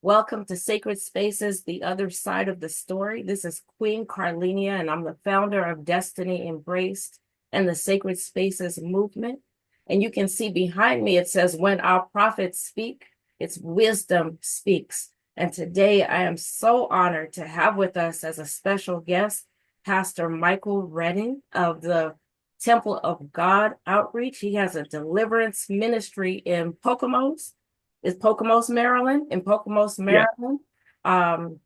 Welcome to Sacred Spaces, the other side of the story. This is Queen Carlenia, and I'm the founder of Destiny Embraced and the Sacred Spaces movement. And you can see behind me, it says, when our prophets speak, it's wisdom speaks. And today I am so honored to have with us as a special guest, Pastor Michael Redding of the Temple of God Outreach. He has a deliverance ministry in Poconos. Is Poconos, Maryland, in Poconos, Yeah. Maryland.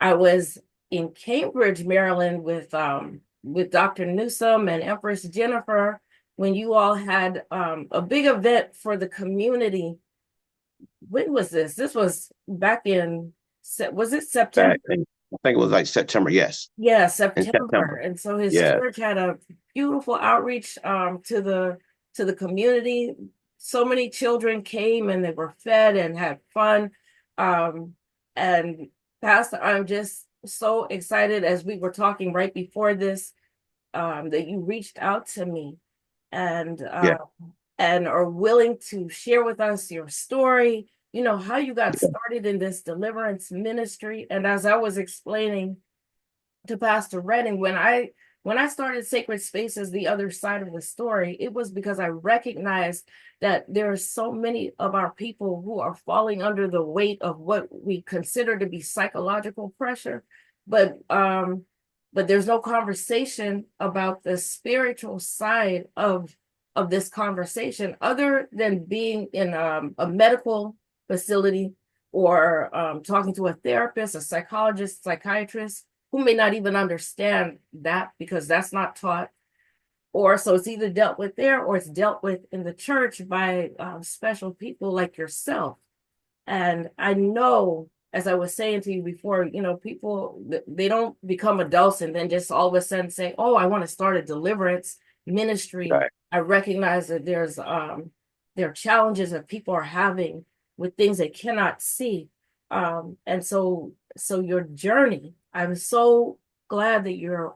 I was in Cambridge, Maryland with Dr. Newsom and Empress Jennifer when you all had a big event for the community. When was this? This was back in, was it September? I think it was like September. Yes. Yeah, In September. September. And so his Yeah. church had a beautiful outreach to the community. So many children came and they were fed and had fun. Um, and Pastor, I'm just so excited as we were talking right before this, that you reached out to me and Yeah. and are willing to share with us your story, how you got Yeah. started in this deliverance ministry. And as I was explaining to Pastor Redding, when I started Sacred Spaces, the other side of the story, it was because I recognized that there are so many of our people who are falling under the weight of what we consider to be psychological pressure, but there's no conversation about the spiritual side of this conversation, other than being in a medical facility or talking to a therapist, a psychologist, psychiatrist who may not even understand that because that's not taught. Or so it's either dealt with there or it's dealt with in the church by special people like yourself. And I know, as I was saying to you before, people, they don't become adults and then just all of a sudden say, oh, I want to start a deliverance ministry. Right. I recognize that there are challenges that people are having with things they cannot see. And so your journey, I'm so glad that you're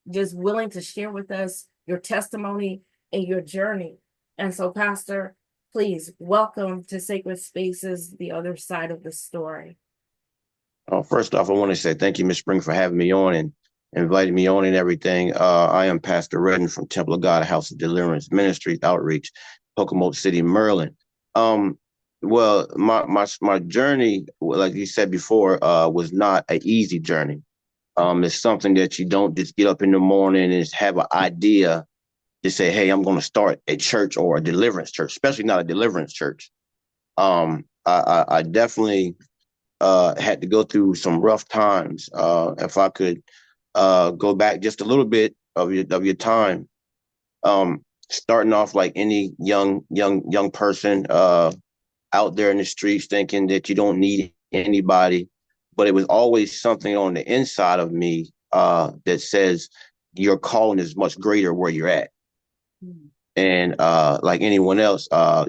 just willing to share with us your testimony and your journey. And so, Pastor, please welcome to Sacred Spaces, the other side of the story. First off, I want to say thank you, Miss Spring, for having me on and inviting me on and everything. I am Pastor Redden from Temple of God, House of Deliverance Ministries Outreach, Pocomoke City, Maryland. Um, well, my journey, like you said before, was not an easy journey. It's something that you don't just get up in the morning and just have an idea to say, hey, I'm going to start a church or a deliverance church, especially not a deliverance church. I definitely had to go through some rough times. If I could go back just a little bit of your time, starting off like any young person out there in the streets, thinking that you don't need anybody, but it was always something on the inside of me that says your calling is much greater where you're at. Mm. And like anyone else, my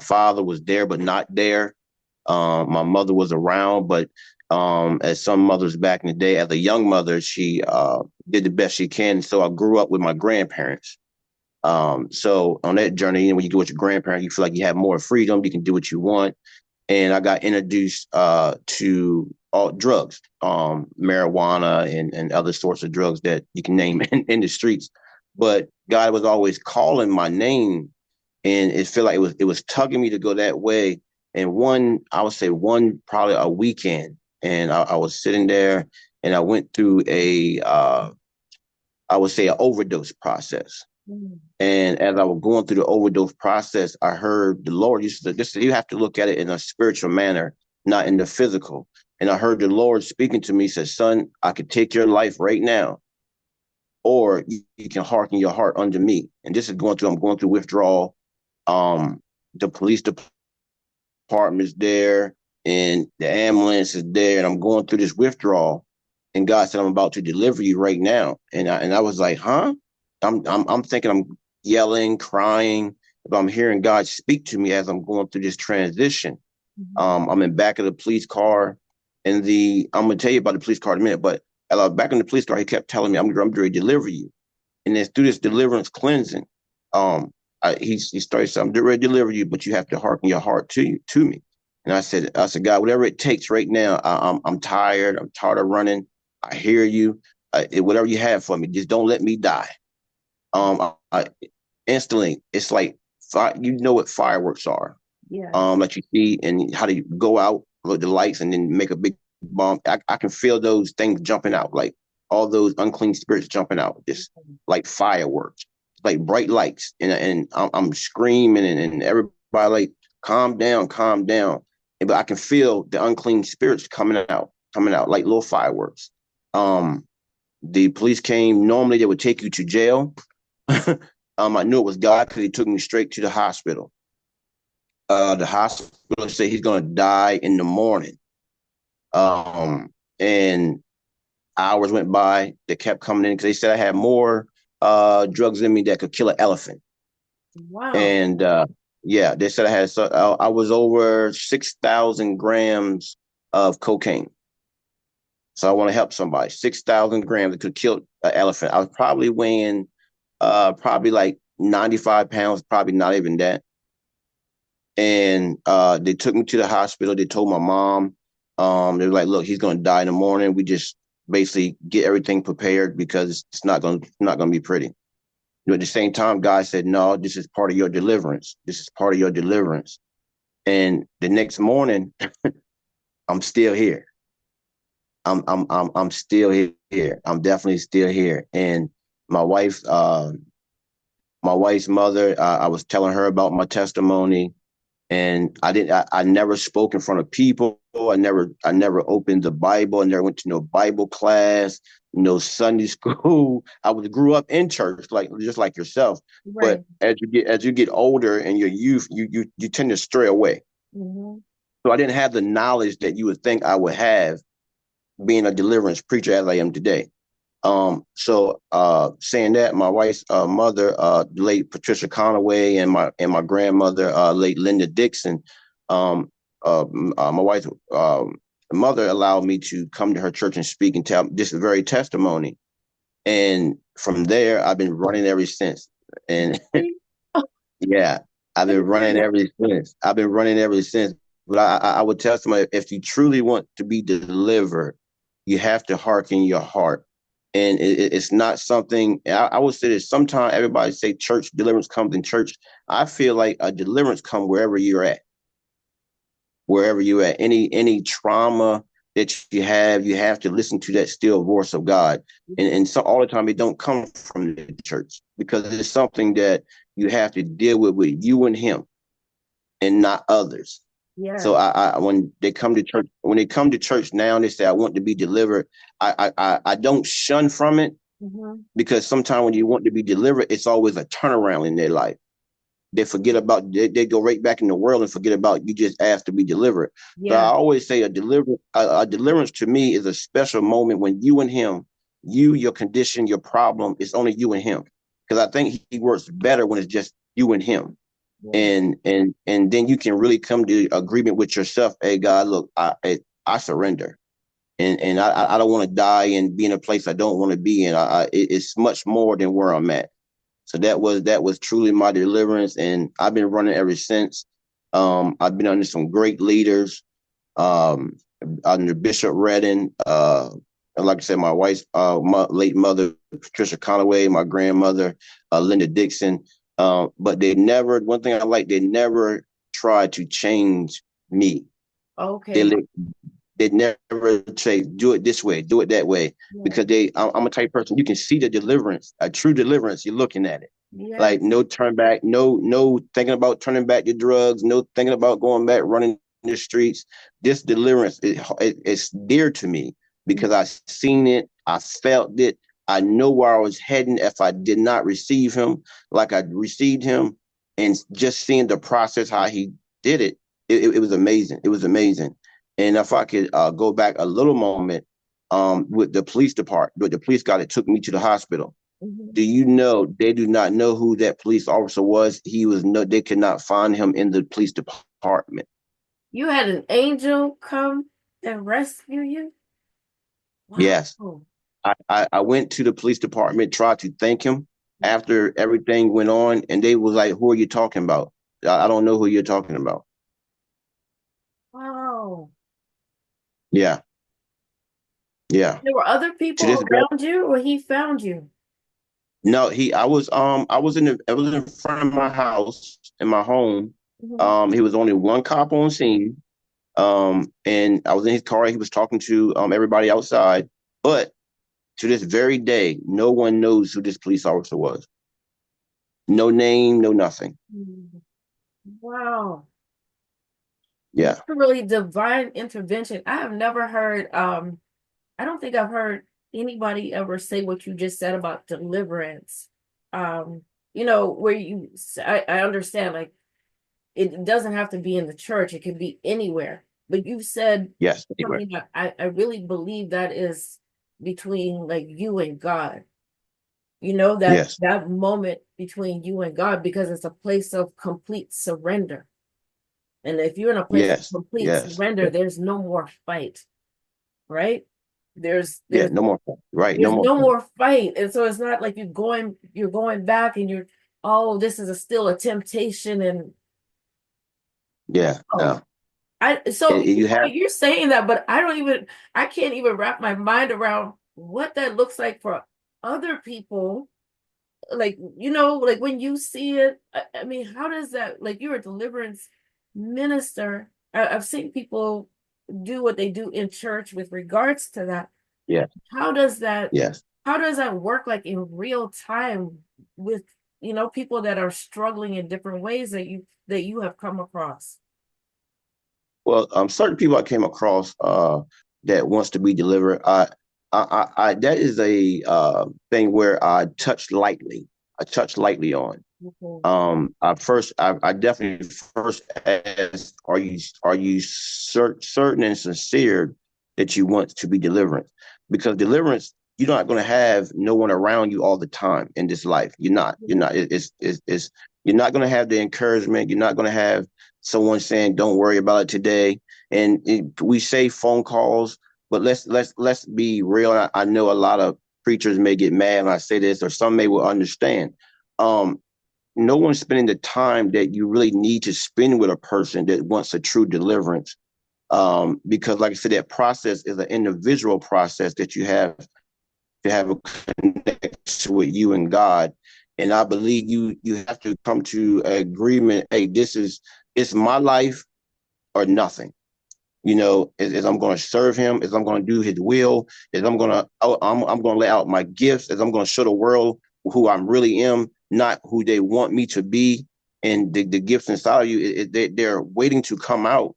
father was there but not there. My mother was around, but as some mothers back in the day, as a young mother, she did the best she can. So I grew up with my grandparents. So on that journey, when you go with your grandparents, you feel like you have more freedom. You can do what you want. And I got introduced to all drugs, marijuana and other sorts of drugs that you can name in the streets. But God was always calling my name, and it felt like it was tugging me to go that way. And I would say probably a weekend, and I was sitting there, and I went through I would say an overdose process. Mm. And as I was going through the overdose process, I heard the Lord used to this. You have to look at it in a spiritual manner, not in the physical. And I heard the Lord speaking to me, said, "Son, I could take your life right now, or you can hearken your heart unto me." And this is I'm going through withdrawal. The police department is there, and the ambulance is there, and I'm going through this withdrawal. And God said, "I'm about to deliver you right now." And I was like, "Huh?" I'm thinking I'm yelling, crying, but I'm hearing God speak to me as I'm going through this transition. Mhm. I'm in back of the police car, and I'm gonna tell you about the police car in a minute. But as I was back in the police car, he kept telling me, "I'm ready to deliver you." And then through this deliverance cleansing, he started saying, "I'm ready to deliver you, but you have to hearken your heart to me." And I said, God, whatever it takes right now, I'm tired. I'm tired of running. I hear you. Whatever you have for me, just don't let me die. Instantly, it's like you know what fireworks are. Yeah. Like you see, and how to go out with the lights and then make a big bomb. I can feel those things jumping out, like all those unclean spirits jumping out, just like fireworks, like bright lights, and I'm screaming and everybody like calm down, calm down. But I can feel the unclean spirits coming out like little fireworks. Um, the police came. Normally, they would take you to jail. I knew it was God because he took me straight to the hospital. The hospital said he's going to die in the morning. And hours went by. They kept coming in because they said I had more drugs in me that could kill an elephant. Wow. And yeah, they said I was over 6,000 grams of cocaine. So I want to help somebody. 6,000 grams that could kill an elephant. I was probably weighing probably like 95 pounds, probably not even that. And they took me to the hospital. They told my mom, they were like, "Look, he's going to die in the morning. We just basically get everything prepared because it's not going to be pretty." At the same time, God said, "No, this is part of your deliverance. This is part of your deliverance." And the next morning, I'm still here. I'm still here. I'm definitely still here. And my wife, my wife's mother, I was telling her about my testimony, and I never spoke in front of people. I never opened the Bible. I never went to no Bible class, no Sunday school. Grew up in church, like just like yourself. But Right. as you get older and your youth, you tend to stray away. Hmm. So I didn't have the knowledge that you would think I would have being a deliverance preacher as I am today. Saying that, my wife's mother, late Patricia Conaway, and my grandmother, late Linda Dixon, um, my wife's mother allowed me to come to her church and speak and tell this very testimony. And from there, I've been running ever since. And Oh, yeah, I've been running yeah. ever since. I've been running ever since. But I would tell somebody, if you truly want to be delivered, you have to hearken your heart. And it's not something I would say that sometimes everybody say church deliverance comes in church. I feel like a deliverance come wherever you're at, wherever you're at. Any trauma that you have to listen to that still voice of God. And so all the time it don't come from the church because it's something that you have to deal with you and him and not others. So Yeah. when they come to church now and they say I want to be delivered, I don't shun from it Hmm. because sometimes when you want to be delivered, it's always a turnaround in their life. They go right back in the world and forget about you just asked to be delivered. So I Yeah. always say a deliverance to me is a special moment when you and him, your condition, your problem, it's only you and him. Because I think he works better when it's just you and him. Yeah. And then you can really come to agreement with yourself. Hey, God, look, I surrender, and I don't want to die and be in a place I don't want to be in. It's much more than where I'm at. So that was truly my deliverance, and I've been running ever since. I've been under some great leaders, um, under Bishop Redden, and like I said, my wife's late mother, Patricia Conaway, my grandmother, Linda Dixon. But they never, one thing I like, they never tried to change me. They, Okay. they never say, do it this way, do it that way. Yeah. Because I'm a type of person, you can see the deliverance, a true deliverance, you're looking at it. Like Yes. no turn back, no thinking about turning back to drugs, no thinking about going back running the streets. This deliverance it's dear to me because I seen it, I felt it, I know where I was heading if I did not receive him like I received him, and just seeing the process how he did it, it was amazing. It was amazing. And if I could go back a little moment, with the police department, with the police guy that took me to the hospital, Hmm. do you know they do not know who that police officer was? They could not find him in the police department. You had an angel come and rescue you? Yes. Wow. I went to the police department, tried to thank him after everything went on, and they was like, "Who are you talking about? I don't know who you're talking about." Yeah. Yeah. There were other To people this day, around you, or he found you? no, I was in front of my house in my home. Mhm. He was only one cop on scene. And I was in his car. He was talking to everybody outside. But to this very day, no one knows who this police officer was. No name, no nothing. Mm. Wow. That's Yeah. a really divine intervention. I have never heard, I don't think I've heard anybody ever say what you just said about deliverance. Um, where I understand, like, it doesn't have to be in the church, it can be anywhere. But you said Yes. Anyway. something that I really believe that is between like you and God. That Yes. that moment between you and God, because it's a place of complete surrender. And if you're in a place of Yes. complete Yes. surrender, there's no more fight, right? There's Yeah. there's No more fight. Right. No there's more no fight. more fight. And so it's not like you're going back and oh, this is still a temptation. And Yeah. oh, No. so You have. you're saying that, but I can't even wrap my mind around what that looks like for other people. Like, like when you see it, I mean, how does that, like, you're a deliverance minister. I've seen people do what they do in church with regards to that. Yeah. How does that, Yes. how does that work, like in real time with, people that are struggling in different ways that you have come across? Well, certain people I came across that wants to be delivered. That is a thing where I touch lightly. I touch lightly on. Mhm. I definitely first ask, are you certain and sincere that you want to be delivered? Because deliverance, you're not going to have no one around you all the time in this life. You're not. You're Mhm. not. It's you're not going to have the encouragement. You're not going to have someone saying, "Don't worry about it today." And we say phone calls, but let's be real. I know a lot of preachers may get mad when I say this, or some may will understand. Um, no one's spending the time that you really need to spend with a person that wants a true deliverance. Because, like I said, that process is an individual process that you have to have a connection with you and God. And I believe you have to come to an agreement. Hey, it's my life or nothing. As I'm going to serve him, as I'm going to do his will, as I'm going to lay out my gifts, as I'm going to show the world who I really am, not who they want me to be. And the gifts inside of you, they're waiting to come out.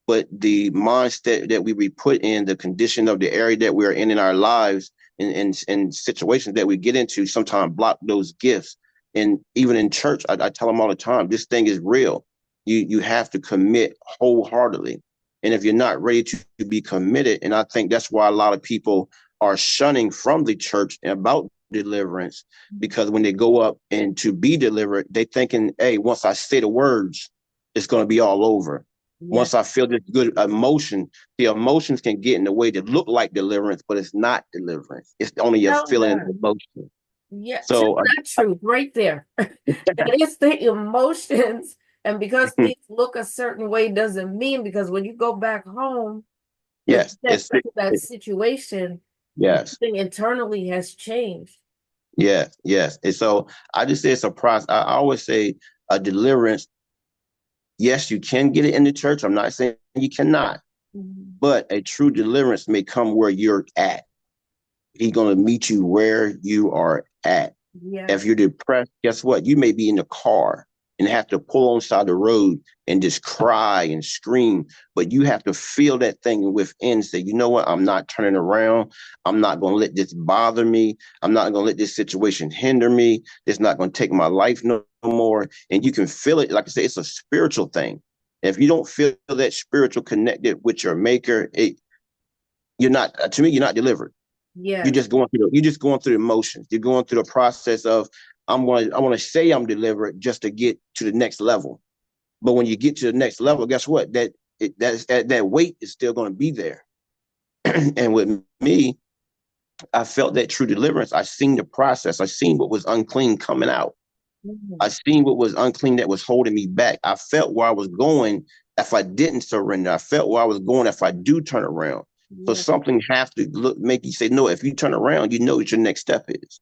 But the mindset that we put in, the condition of the area that we're in our lives, and situations that we get into, sometimes block those gifts. And even in church, I tell them all the time, this thing is real. You have to commit wholeheartedly. And if you're not ready to be committed, and I think that's why a lot of people are shunning from the church about deliverance, because when they go up and to be delivered, they thinking, hey, once I say the words, it's going to be all over. Yeah. Once I feel this good emotion, the emotions can get in the way to look like deliverance, but it's not deliverance. It's only a Tell feeling that. and emotion. Yeah, tell So, that truth right there. That is the emotions. And because things look a certain way doesn't mean, because when you go back home to yes, step into that situation, yes, something internally has changed. yes, yes. And so I just say it's a process. I always say a deliverance. Yes, you can get it in the church. I'm not saying you cannot, Mhm. but a true deliverance may come where you're at. He's going to meet you where you are at. If Yes. you're depressed, guess what? You may be in the car and have to pull on side the road and just cry and scream, but you have to feel that thing within and say, you know what? I'm not turning around. I'm not going to let this bother me. I'm not going to let this situation hinder me. It's not going to take my life no more. And you can feel it. Like I said, it's a spiritual thing. If you don't feel that spiritual connected with your maker, you're not, to me, you're not delivered. Yes. You're just going through the emotions. You're going through the process of I want to say I'm delivered just to get to the next level. But when you get to the next level, guess what? That weight is still going to be there. And with me, I felt that true deliverance. I seen the process. I seen what was unclean coming out. I Mhm. seen what was unclean that was holding me back. I felt where I was going if I didn't surrender. I felt where I was going if I do turn around. So Yeah. something has to make you say no. If you turn around, you know what your next step is.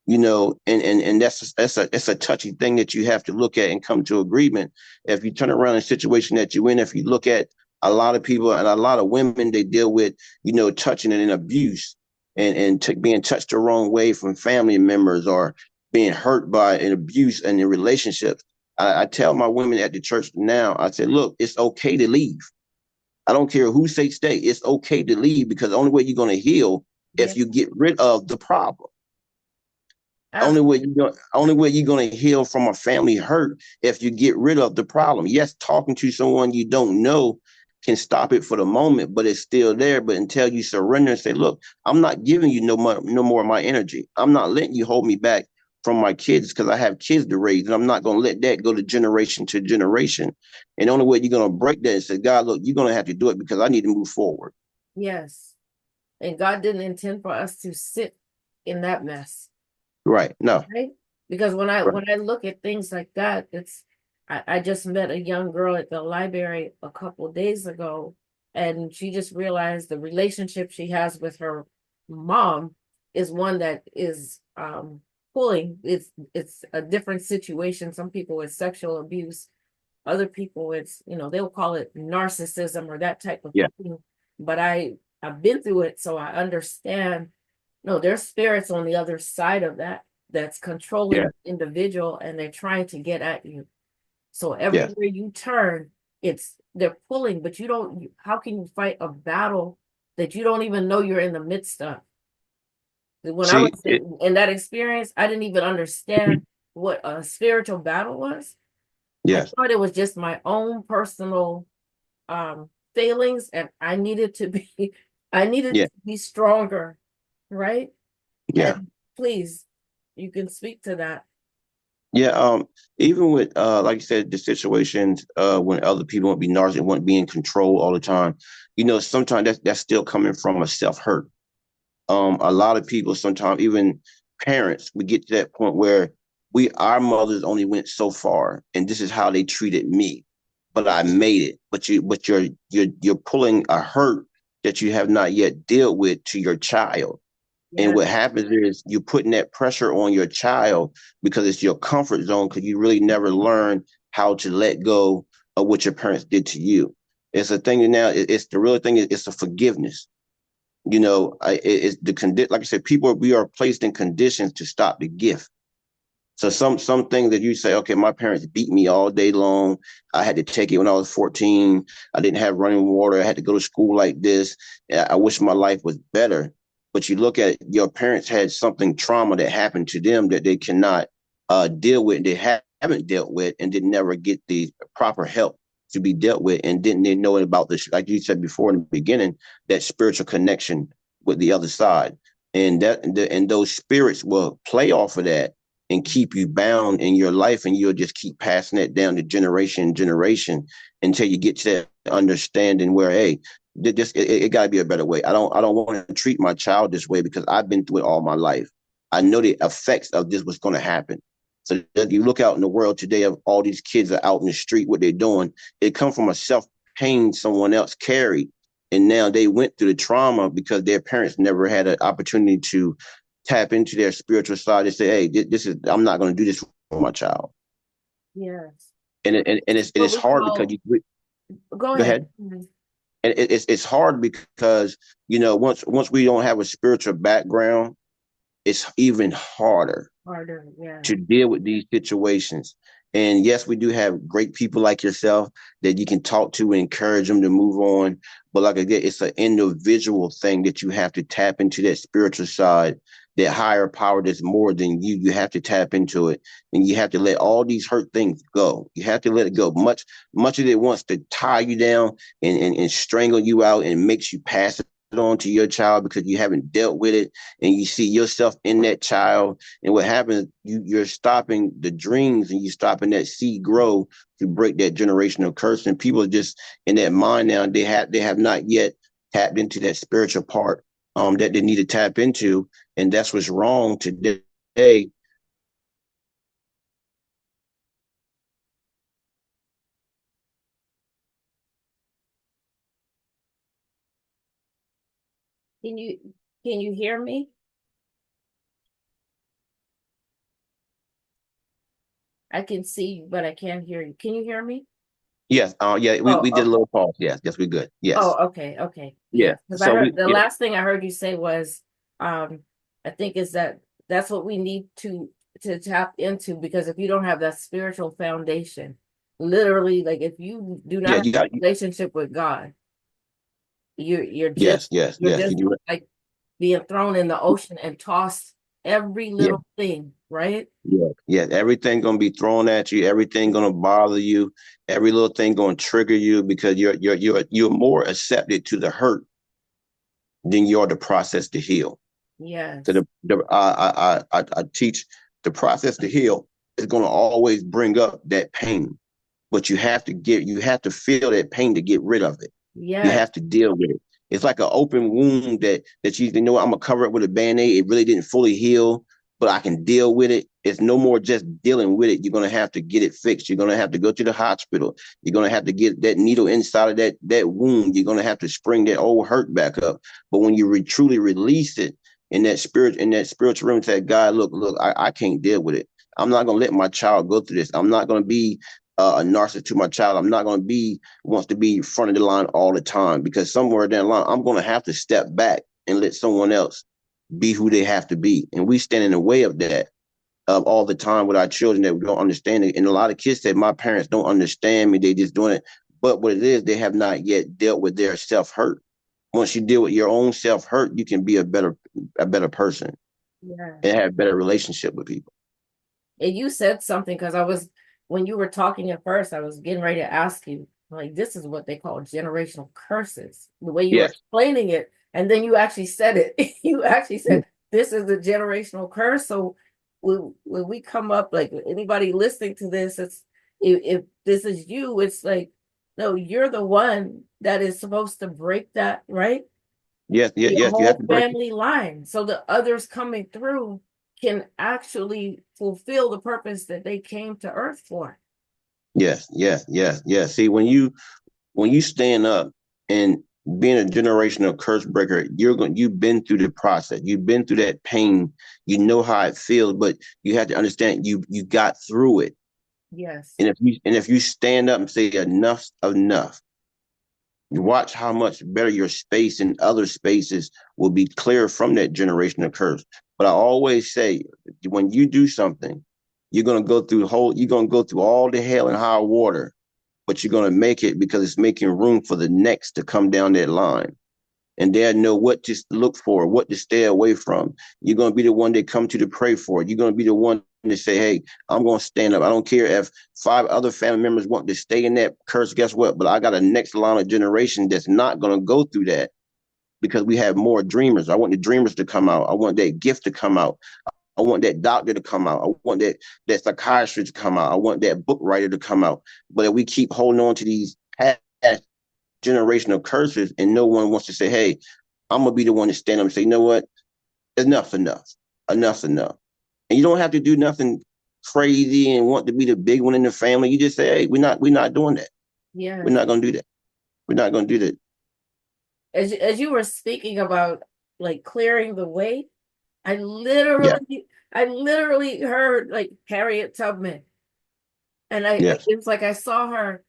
And that's a touchy thing that you have to look at and come to agreement. If you turn around in a situation that you're in, if you look at a lot of people and a lot of women, they deal with touching and abuse and being touched the wrong way from family members or being hurt by an abuse in their relationships. I tell my women at the church now, I said, look, it's okay to leave. I don't care who say stay. It's okay to leave because the only way you're going to heal Yeah. if you get rid of the problem. Absolutely. Only way you're gonna heal from a family hurt if you get rid of the problem. Yes, talking to someone you don't know can stop it for the moment, but it's still there. But until you surrender and say, "Look, I'm not giving you no more of my energy. I'm not letting you hold me back from my kids because I have kids to raise, and I'm not gonna let that go to generation." And the only way you're gonna break that is say, "God, look, you're gonna have to do it because I need to move forward." Yes. And God didn't intend for us to sit in that mess. Right? No. Right? Because when I Right. when I look at things like that, I just met a young girl at the library a couple of days ago, and she just realized the relationship she has with her mom is one that is pulling. It's a different situation. Some people it's sexual abuse, other people it's they'll call it narcissism or that type of Yeah. thing. But I've been through it, so I understand. No, there's spirits on the other side of that that's Yeah. controlling the individual, and they're trying to get at you. So Yeah. everywhere you turn, they're pulling, but you don't. How can you fight a battle that you don't even know you're in the midst of? When I See, was in that experience, I didn't even understand what a spiritual battle was. I yes. thought it was just my own personal failings, and I needed Yeah. to be stronger, right? Yeah. And please, you can speak to that. Yeah, even with like you said, the situations when other people won't be narcissistic, won't be in control all the time. Sometimes that's still coming from a self hurt. A lot of people sometimes, even parents, we get to that point where our mothers only went so far, and this is how they treated me, but I made it. But you're pulling a hurt that you have not yet dealt with to your child, and Yeah, what happens is you're putting that pressure on your child because it's your comfort zone because you really never learned how to let go of what your parents did to you. It's a thing that now, it's the real thing, it's a forgiveness. It's like I said, we are placed in conditions to stop the gift. So some things that you say, okay, my parents beat me all day long. I had to take it when I was 14. I didn't have running water. I had to go to school like this. I wish my life was better. But you look at it, your parents had something trauma that happened to them that they cannot deal with. They haven't dealt with and did never get the proper help to be dealt with. And didn't they know about this, like you said before in the beginning, that spiritual connection with the other side. And those spirits will play off of that and keep you bound in your life, and you'll just keep passing it down to generation until you get to that understanding where, hey, it got to be a better way. I don't want to treat my child this way because I've been through it all my life. I know the effects of this was going to happen. So that you look out in the world today of all these kids are out in the street, what they're doing, it come from a self pain someone else carried, and now they went through the trauma because their parents never had an opportunity to tap into their spiritual side and say, "Hey, this is I'm not going to do this for my child." yes. And it's What we hard because call, you go go ahead. ahead. And it's hard because once we don't have a spiritual background, it's even harder Harder, yeah. to deal with these situations. And yes, we do have great people like yourself that you can talk to and encourage them to move on. But like again, it's an individual thing that you have to tap into that spiritual side, that higher power that's more than you. You have to tap into it, and you have to let all these hurt things go. You have to let it go. Much of it wants to tie you down and strangle you out and makes you pass it on to your child because you haven't dealt with it, and you see yourself in that child. And what happens, you're stopping the dreams and you're stopping that seed grow to break that generational curse. And people are just in that mind now. They have not yet tapped into that spiritual part that they need to tap into, and that's what's wrong today. Can you can you hear me? I can see you, but I can't hear you. Can you hear me? Yes. Yeah. Oh, We did a okay. little pause. Yes. Yes. We good. Oh, Yes. okay, okay. Yeah. Yes. Because I So heard we. the Yeah. last thing I heard you say was um I think is that that's what we need to tap into, because if you don't have that spiritual foundation, literally, like if you do not Yeah. have You a got. relationship with God, you're just Yes. Yes. you're Yes. You just do. like being thrown in the ocean and tossed every Yeah. little thing, right? Yeah. Yeah. Everything gonna be thrown at you. Everything gonna bother you. Every little thing gonna trigger you because you're more accepted to the hurt than you are the process to heal. So Yes. I teach the process to heal is going to always bring up that pain, but you have to feel that pain to get rid of it. You Yes. have to deal with it. It's like an open wound you know what, I'm gonna cover it with a band-aid. It really didn't fully heal, but I can deal with it. It's no more just dealing with it. You're gonna have to get it fixed. You're gonna have to go to the hospital. You're gonna have to get that needle inside of that wound. You're gonna have to spring that old hurt back up. But when you truly release it in that spiritual realm, say, God, look, I can't deal with it. I'm not gonna let my child go through this. I'm not gonna be a narcissist to my child. I'm not going to be wants to be front of the line all the time, because somewhere down the line, I'm going to have to step back and let someone else be who they have to be. And we stand in the way of that all the time with our children that we don't understand it. And a lot of kids say, my parents don't understand me. They just doing it. But what it is, they have not yet dealt with their self hurt. Once you deal with your own self hurt, you can be a better person and Yes. have a better relationship with people. And you said something, because I was, when you were talking at first, I was getting ready to ask you, like, this is what they call generational curses, the way you were Yes. explaining it. And then you actually said it. You actually said, this is a generational curse. So when we come up, like anybody listening to this, it's if this is you, it's like, no, you're the one that is supposed to break that, right? Yes. Yes. Your Yes. You have whole to break it. family line, so the others coming through can actually fulfill the purpose that they came to earth for. Yes. Yes. Yes. Yes. See, when you stand up and being a generational curse breaker, you've been through the process. You've been through that pain. You know how it feels, but you have to understand you got through it. Yes. And if you stand up and say enough's enough, you watch how much better your space and other spaces will be clear from that generational curse. But I always say, when you do something, you're gonna go through all the hell and high water, but you're going to make it because it's making room for the next to come down that line. And they'll know what to look for, what to stay away from. You're going to be the one they come to pray for. You're going to be the one to say, hey, I'm going to stand up. I don't care if 5 other family members want to stay in that curse. Guess what? But I got a next line of generation that's not going to go through that, because we have more dreamers. I want the dreamers to come out. I want that gift to come out. I want that doctor to come out. I want that psychiatrist to come out. I want that book writer to come out. But if we keep holding on to these past generational curses and no one wants to say, hey, I'm gonna be the one to stand up and say, you know what? Enough's enough. Enough's enough. And you don't have to do nothing crazy and want to be the big one in the family. You just say, hey, we're not doing that. We're Yes. not gonna do that. We're not gonna do that. As you were speaking about like clearing the way, I Yeah. literally I literally heard like Harriet Tubman. And Yes. it's like I saw her,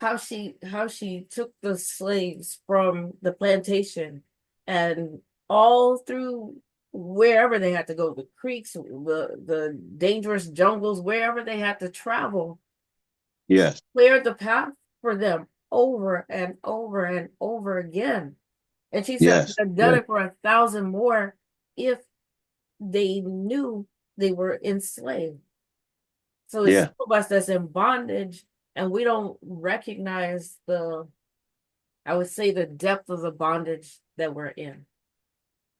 how she took the slaves from the plantation and all through wherever they had to go, the creeks, the dangerous jungles, wherever they had to travel, Yes. cleared the path for them over and over and over again. And she said, Yes. I'd have done Yes. it for 1,000 more if they knew they were enslaved. So it's some Yeah. of us that's in bondage, and we don't recognize I would say, the depth of the bondage that we're in.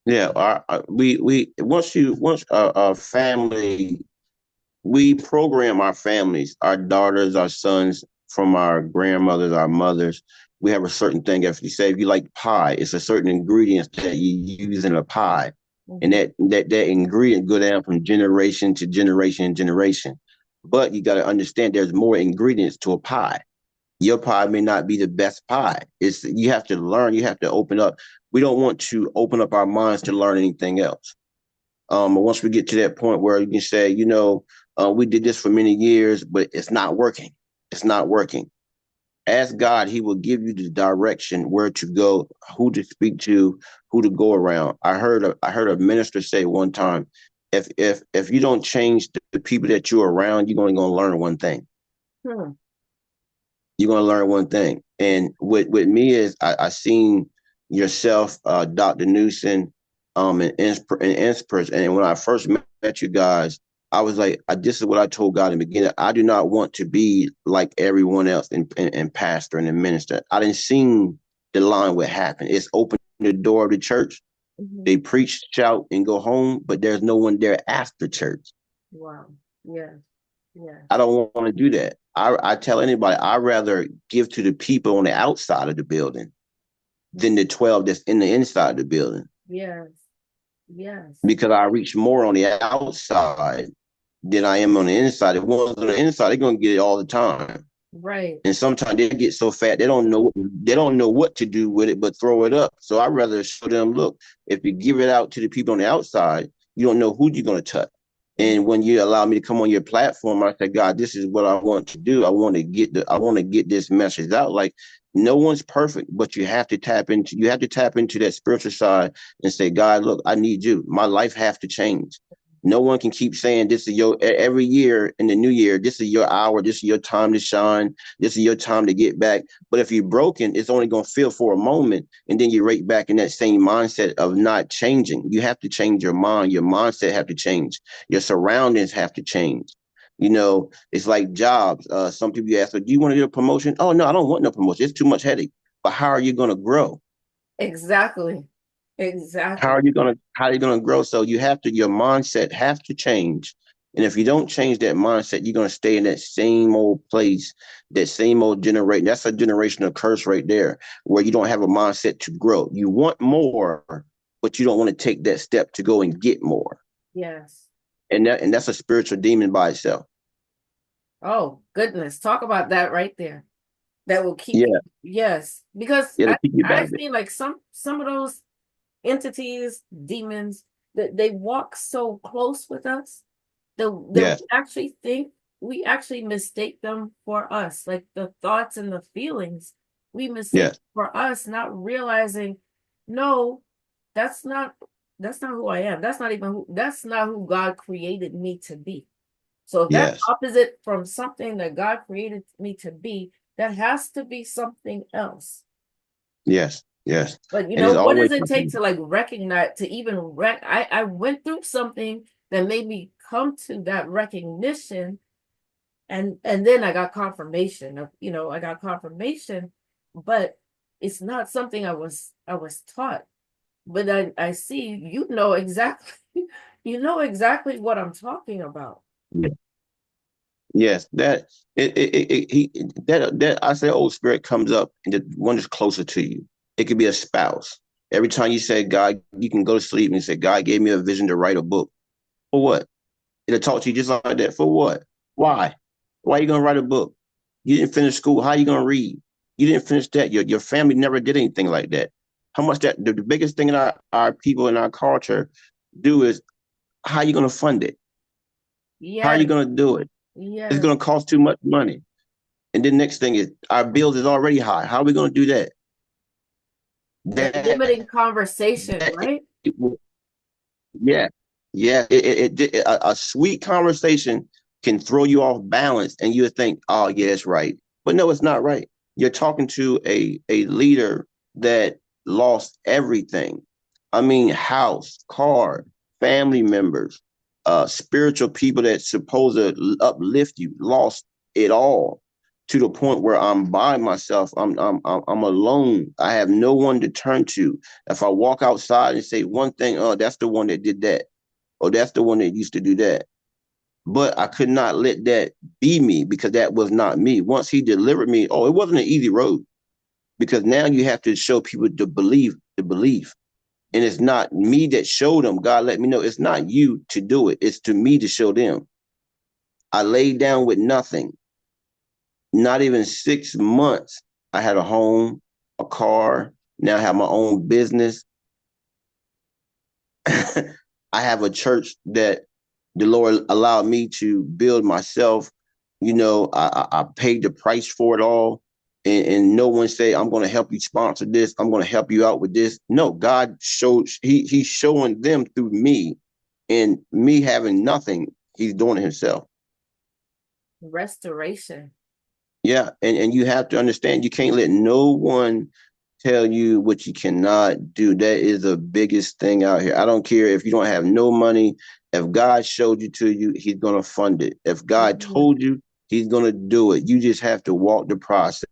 Yeah. We once a family, we program our families, our daughters, our sons, from our grandmothers, our mothers. We have a certain thing. If you like pie, it's a certain ingredients that you use in a pie, and Mhm. that ingredient go down from generation to generation and generation. But you got to understand, there's more ingredients to a pie. Your pie may not be the best pie. It's you have to learn. You have to open up. We don't want to open up our minds to learn anything else. Once we get to that point where you can say, we did this for many years, but it's not working. It's not working. Ask God, He will give you the direction where to go, who to speak to, who to go around. I heard a minister say one time, if you don't change the people that you're around, you're only going to learn one thing. Hmm. You're going to learn one thing. And with me is I seen yourself, Dr. Newsom, and Inspirus. And when I first met you guys, I was like, this is what I told God in the beginning. I do not want to be like everyone else in pastor and in minister. I didn't see the line what happened. It's open the door of the church. Hmm. They preach, shout, and go home, but there's no one there after church. Wow. Yes. Yes. I don't want to do that. I tell anybody, I'd rather give to the people on the outside of the building than the 12 that's in the inside of the building. Yes. Yes. Because I reach more on the outside than I am on the inside. The ones on the inside, they're gonna get it all the time. Right. And sometimes they get so fat they don't know what to do with it but throw it up. So I'd rather show them, look, if you give it out to the people on the outside, you don't know who you're gonna touch. Mhm. And when you allow me to come on your platform, I say, God, this is what I want to do. I want to get this message out. Like no one's perfect, but you have to tap into that spiritual side and say, God, look, I need you. My life have to change. No one can keep saying this is your every year in the new year, this is your hour, this is your time to shine, this is your time to get back. But if you're broken, it's only gonna feel for a moment, and then you're right back in that same mindset of not changing. You have to change your mind, your mindset have to change, your surroundings have to change. It's like jobs. Some people ask, do you want to get a promotion? Oh no, I don't want no promotion. It's too much headache. But how are you gonna grow? Exactly. How Exactly. are you gonna grow? So your mindset have to change. And if you don't change that mindset, you're gonna stay in that same old place, that same old generation. That's a generational curse right there, where you don't have a mindset to grow. You want more, but you don't want to take that step to go and get more. Yes. And that's a spiritual demon by itself. Oh, goodness. Talk about that right there. That will keep you. Yeah, Yes. Because yeah, to I, keep you I back. feel like some of those entities, demons, that they walk so close with us that Yes, we actually mistake them for us. Like the thoughts and the feelings, we mistake yes, for us, not realizing, no, that's not that's not who I am. That's not who God created me to be. So if that's yes, opposite from something that God created me to be, that has to be something else. yes, yes. But And it's what always does it take something. to like recognize, to even I went through something that made me come to that recognition, and then I got confirmation of, I got confirmation, but it's not something I was taught. But I see exactly you know exactly what I'm talking about. Yes, that that I say Old Spirit comes up and the one is closer to you. It could be a spouse. Every time you say God, you can go to sleep and say, God gave me a vision to write a book. For what? It'll talk to you just like that. For what? Why? Why are you gonna write a book? You didn't finish school. How are you gonna read? You didn't finish that. Your family never did anything like that. How much that the biggest thing in our people in our culture do is how are you gonna fund it? How are Yes, you gonna do it? It's yes. gonna cost too much money. And then next thing is our bills is already high. How are we going to do that? The That, limiting conversation, that right? yeah, yeah. A sweet conversation can throw you off balance, and you think, oh yeah, it's right, but no, it's not right. You're talking to a leader that lost everything. I mean, house, car, family members, spiritual people that supposed to uplift you, lost it all to the point where I'm by myself. I'm alone. I have no one to turn to. If I walk outside and say one thing, oh, that's the one that did that, or that's the one that used to do that. But I could not let that be me because that was not me. Once he delivered me, oh, it wasn't an easy road because now you have to show people to believe. And it's not me that showed them. God let me know it's not you to do it. It's to me to show them. I laid down with nothing. Not even 6 months, I had a home, a car. Now I have my own business. I have a church that the Lord allowed me to build myself. I paid the price for it all. And no one say, I'm going to help you sponsor this. I'm going to help you out with this. No, God showed, he's showing them through me, and me having nothing. He's doing it himself. Restoration. Yeah. And you have to understand, you can't let no one tell you what you cannot do. That is the biggest thing out here. I don't care if you don't have no money. If God showed you to you, he's going to fund it. If God Mhm. told you, he's going to do it. You just have to walk the process.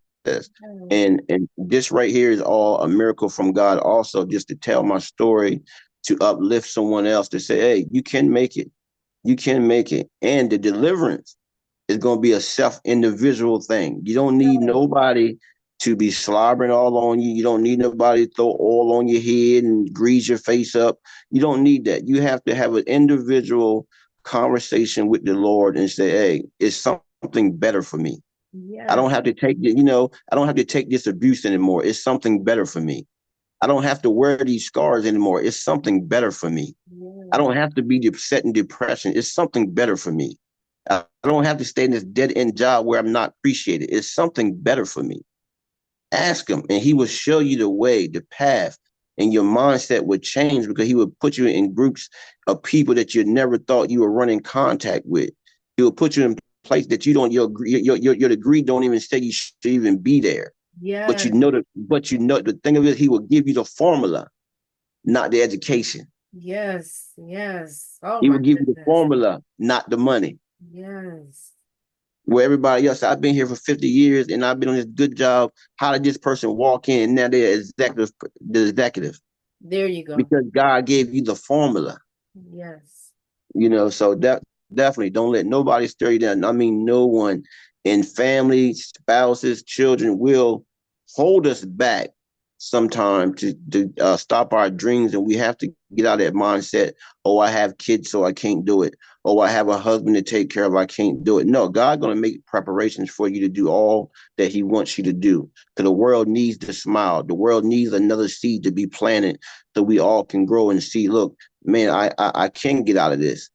And this right here is all a miracle from God also, just to tell my story, to uplift someone else, to say, hey, you can make it. You can make it. And the deliverance is going to be a self-individual thing. You don't need nobody to be slobbering all on you. You don't need nobody to throw oil on your head and grease your face up. You don't need that. You have to have an individual conversation with the Lord and say, hey, it's something better for me. I Yeah. don't have to take I don't have to take this abuse anymore. It's something better for me. I don't have to wear these scars anymore. It's something better for me. I Yeah. don't have to be set in depression. It's something better for me. I don't have to stay in this dead end job where I'm not appreciated. It's something better for me. Ask him, and he will show you the way, the path, and your mindset would change, because he would put you in groups of people that you never thought you were running contact with. He will put you in place that you don't your degree don't even say you should even be there. But Yeah. the thing of it, he will give you the formula, not the education. Yes. Yes. Oh He my will give you the goodness. formula, not the money. Yes. Where everybody else, I've been here for 50 years and I've been on this good job. How did this person walk in and now they're the executive? There you go. Because God gave you the formula. Yes. So that definitely don't let nobody stir you down. I mean, no one in family, spouses, children will hold us back sometime to stop our dreams. And we have to get out of that mindset. Oh, I have kids, so I can't do it. Oh, I have a husband to take care of, I can't do it. No, God's going to make preparations for you to do all that he wants you to do. Because the world needs to smile. The world needs another seed to be planted so we all can grow and see, look, man, I can get out of this.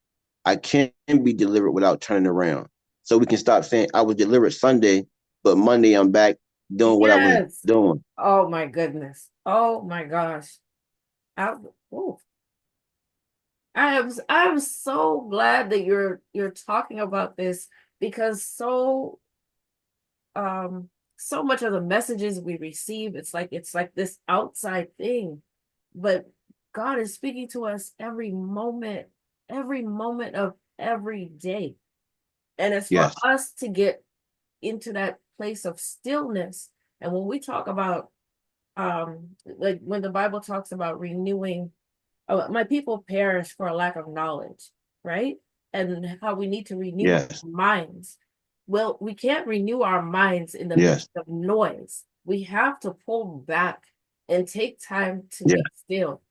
I can be delivered without turning around. So we can stop saying I was delivered Sunday, but Monday I'm back doing what I was Yes. doing. Oh my goodness. Oh my gosh. I, oh, I'm so glad that you're talking about this, because so much of the messages we receive, it's like this outside thing, but God is speaking to us every moment of every day. And it's for Yes, us to get into that place of stillness. And when we talk about like when the Bible talks about renewing, oh, my people perish for a lack of knowledge, right? And how we need to renew yes, our minds. Well, we can't renew our minds in the midst yes, of noise. We have to pull back and take time to yeah, be still.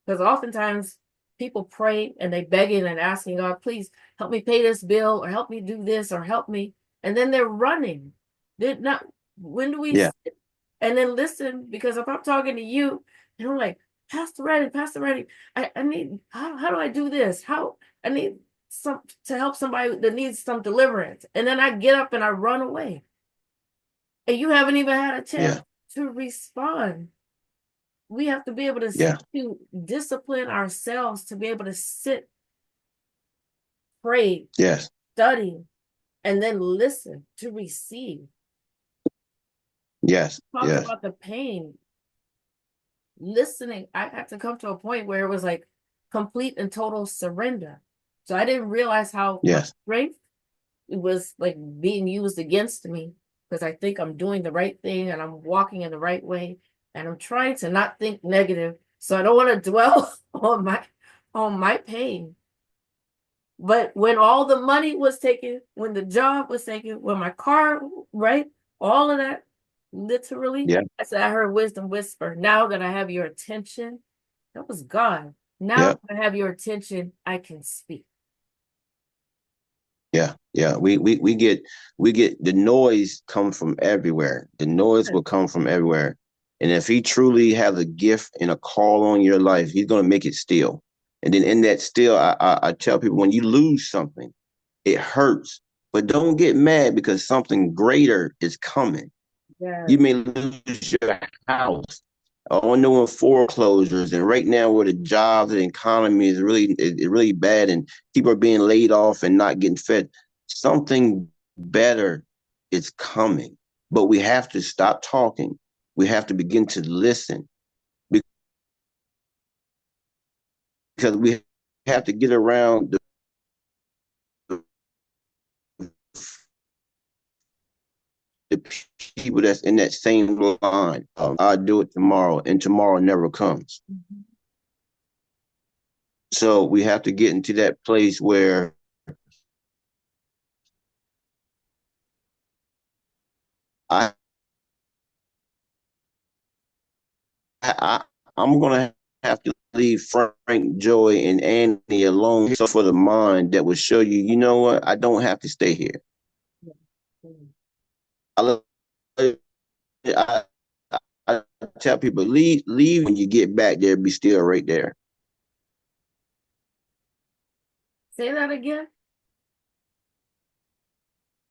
Because oftentimes people pray and they begging and asking God, please help me pay this bill, or help me do this, or help me. And then they're running. They're not, when do we yeah, sit and then listen? Because if I'm talking to you and I'm like, Pastor Reddy, I need, how do I do this? How I need some to help somebody that needs some deliverance. And then I get up and I run away. And you haven't even had a chance yeah, to respond. We have to be able yeah, to discipline ourselves to be able to sit, pray, yes, study, and then listen to receive. yes, Talked yes, about the pain. Listening, I had to come to a point where it was like complete and total surrender. So I didn't realize how much yes, strength it was like being used against me, because I think I'm doing the right thing and I'm walking in the right way, and I'm trying to not think negative. So I don't want to dwell on my pain. But when all the money was taken, when the job was taken, when my car, right, all of that, literally, yeah, I said, I heard wisdom whisper. Now that I have your attention, that was God. Now yeah, that I have your attention, I can speak. Yeah, yeah. We get the noise come from everywhere. The noise will come from everywhere. And if he truly has a gift and a call on your life, he's gonna make it still. And then in that still, I tell people when you lose something, it hurts. But don't get mad because something greater is coming. Yeah. You may lose your house. All knowing foreclosures, and right now where the jobs and economy is really bad, and people are being laid off and not getting fed. Something better is coming, but we have to stop talking. We have to begin to listen because we have to get around the people that's in that same line. I'll do it tomorrow, and tomorrow never comes. Mhm. So we have to get into that place where I, I I'm gonna have to leave Frank, Joy, and Andy alone so for the mind that will show you, you know what, I don't have to stay here. Yeah. Mm. I, I, I tell people leave when you get back there, be still right there. Say that again.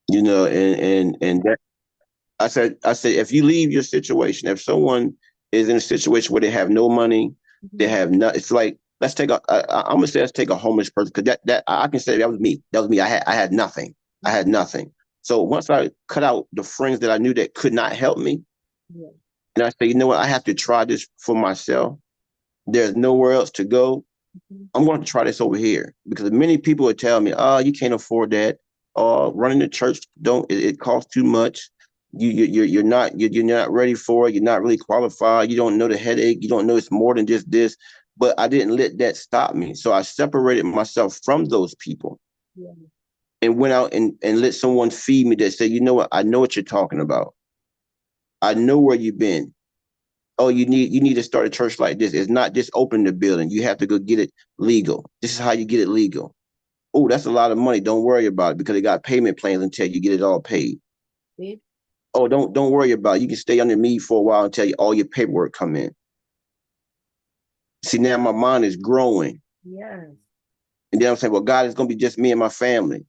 You know, and that I said if you leave your situation, if someone is in a situation where they have no money, they Mhm. have not. It's like let's take a. I'm gonna say let's take a homeless person because that I can say that was me. That was me. I had nothing. I had Mhm. nothing. So once I cut out the friends that I knew that could not help me, Yeah. and I say, you know what, I have to try this for myself. There's nowhere else to go. Mhm. I'm going to try this over here because many people would tell me, "Oh, you can't afford that. Oh, running the church don't it costs too much. You're not ready for it. You're not really qualified. You don't know the headache. You don't know it's more than just this." But I didn't let that stop me, so I separated myself from those people Yeah. and went out and let someone feed me that said, "You know what? I know what you're talking about. I know where you've been. Oh, you need to start a church like this. It's not just open the building. You have to go get it legal. This is how you get it legal. Oh, that's a lot of money. Don't worry about it because they got payment plans until you get it all paid. See? Oh, don't worry about it. You can stay under me for a while until all your paperwork come in. See, now my mind is growing. Yes. And then I'm saying, well, God, it's gonna be just me and my family.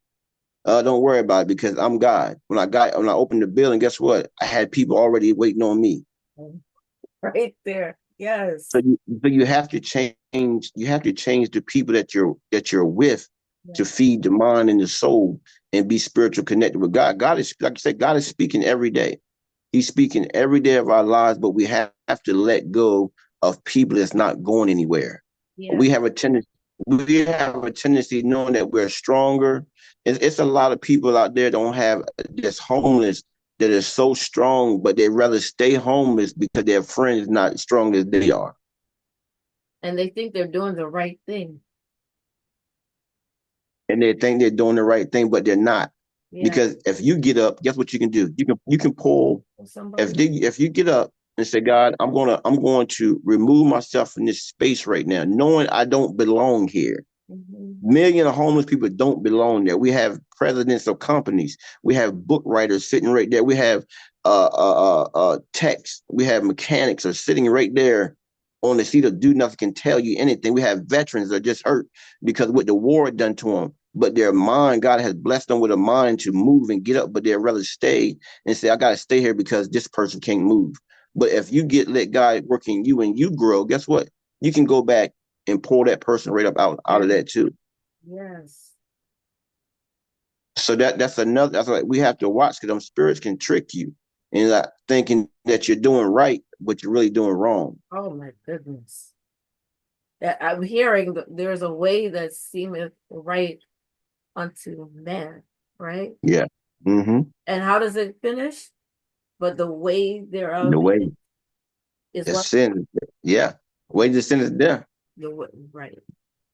Don't worry about it because I'm God. When I opened the building, guess what? I had people already waiting on me. Mm. Right there. So Yes. you have to change. You have to change the people that you're with Yeah. to feed the mind and the soul and be spiritual connected with God. God is, like I said, God is speaking every day. He's speaking every day of our lives, but we have to let go of people that's not going anywhere. Yeah. We have a tendency. We have a tendency knowing that we're stronger. It's a lot of people out there don't have that's homeless that is so strong, but they rather stay homeless because their friend is not as strong as they are. And they think they're doing the right thing. And they think they're doing the right thing, but they're not. Yeah. Because if you get up, guess what you can do? You can pull. If Somebody. if you get up and say, God, I'm going to remove myself from this space right now, knowing I don't belong here. Mhm. Million of homeless people don't belong there. We have presidents of companies. We have book writers sitting right there. We have techs. We have mechanics are sitting right there on the seat of do nothing can tell you anything. We have veterans that are just hurt because what the war done to them. But their mind, God has blessed them with a mind to move and get up, but they'd rather stay and say, I got to stay here because this person can't move. But if you let God work in you and you grow, guess what? You can go back and pull that person right up out Yeah. of that too. Yes. So that's another. That's like we have to watch because them spirits can trick you and thinking that you're doing right, but you're really doing wrong. Oh my goodness. That I'm hearing that there's a way that seemeth right unto man, right? Yeah. Mm-hmm. And how does it finish? But the way The thereof way is the what sin. Yeah. Way the sin is there. the way, right.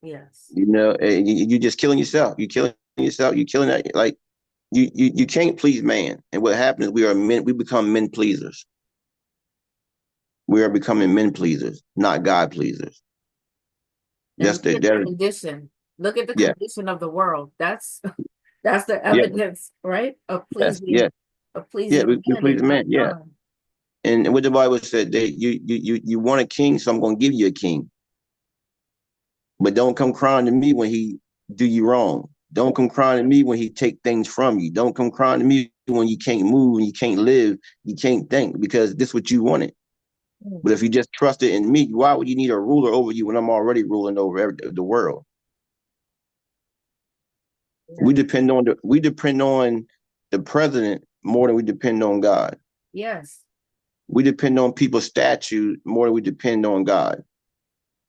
Yes. You know, and you just killing yourself. You killing yourself. You killing that. Like you can't please man. And what happens? We are men. We become men pleasers. We are becoming men pleasers, not God pleasers. And That's look the at the that. condition. Look at the Yeah. condition of the world. That's That's the Yeah, evidence, right? yes, yes, Of yeah. pleasing We man please and the not man. Yeah. God. And what the Bible said, you want a king, so I'm going to give you a king. But don't come crying to me when he do you wrong. Don't come crying to me when he take things from you. Don't come crying to me when you can't move, when you can't live, you can't think, because this is what you wanted. Mm. But if you just trusted in me, why would you need a ruler over you when I'm already ruling over the world? Yeah. We depend on the president more than we depend on God. Yes. We depend on people's statues more than we depend on God.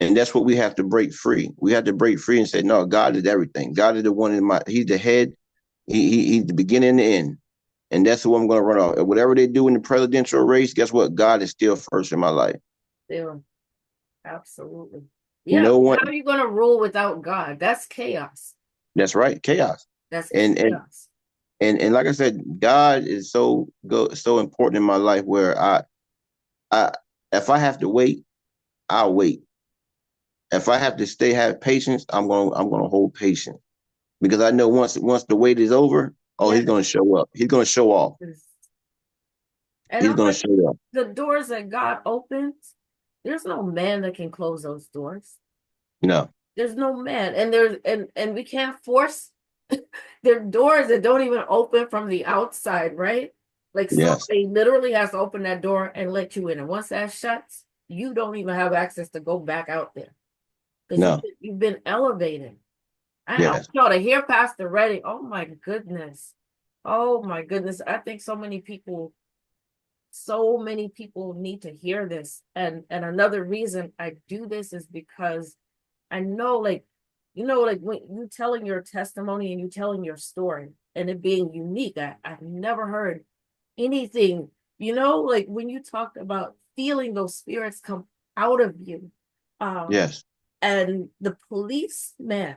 And that's what we have to break free. We have to break free and say, no, God is everything. God is the one he's the head. He's the beginning and the end. And that's who I'm going to run off. Whatever they do in the presidential race, guess what? God is still first in my life. Still, absolutely. Yeah. No one, How are you going to rule without God? That's chaos. that's right, chaos. That's And and chaos. and like I said, God is so important in my life where I if I have to wait, I'll wait. If I have to have patience, I'm gonna hold patience, because I know once the wait is over, oh, Yes. he's gonna show up. He's gonna show off. And He's I'm gonna like, show up. the doors that God opens, there's no man that can close those doors. No. There's no man. And we can't force there are doors that don't even open from the outside, right? Like Yes. somebody literally has to open that door and let you in. And once that shuts, you don't even have access to go back out there because No. you've been elevated. I want Yes. y'all to hear Pastor Reddy. Oh my goodness. Oh my goodness. I think so many people need to hear this. And another reason I do this is because I know, like, like when you telling your testimony and you telling your story and it being unique, I've never heard anything, like when you talked about feeling those spirits come out of you. Um, Yes. and the policeman,